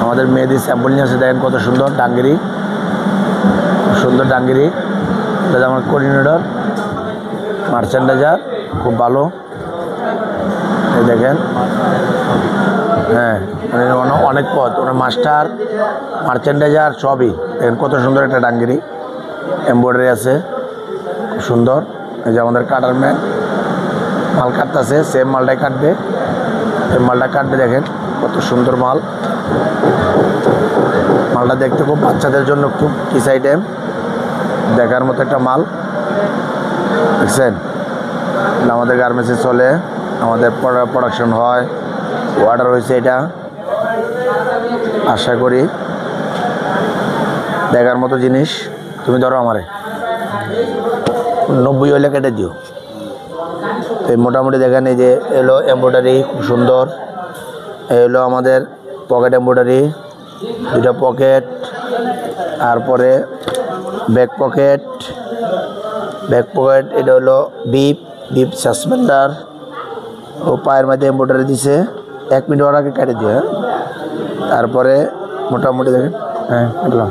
আমাদের মেয়েদের স্যাম্পল নিয়ে আসে, দেখেন কত সুন্দর ডাঙ্গিরি, সুন্দর ডাঙ্গিরি। এটা আমার কোঅর্ডিনেটর মার্চেন্ডাইজার, খুব ভালো। এই দেখেন, হ্যাঁ অনেক পথ, ওনার মাস্টার মার্চেন্ডাইজার সবই। দেখেন কত সুন্দর একটা ডাঙ্গিরি, এমব্রয়ডারি আছে, খুব সুন্দর। এই যে আমাদের কাটার ম্যান মাল কাটতেছে, সেম মালটাই কাটবে, এই মালটা কাটবে। দেখেন কত সুন্দর মাল, মালটা দেখতে খুব বাচ্চাদের জন্য খুব কিস আইটেম, দেখার মতো একটা মাল। দেখছেন, আমাদের গার্মেন্টসে চলে, আমাদের প্রোডাকশন হয়, অর্ডার হয়েছে। এটা আশা করি দেখার মতো জিনিস। তুমি ধরো আমারে 90 হলে কেটে দিও। এই মোটামুটি দেখেন, এই যে এলো এমব্রয়ডারি, খুব সুন্দর। এই হলো আমাদের পকেট এমব্রয়ডারি, দুটা পকেট, তারপরে ব্যাক পকেট, এটা হলো বিপ সাসপেন্ডার। ও পায়ের মধ্যে এমব্রয়ডারি দিছে, 1 মিনিট ওর আগে কেটে দিও। হ্যাঁ, তারপরে মোটামুটি দেখেন, হ্যাঁ কাটলাম।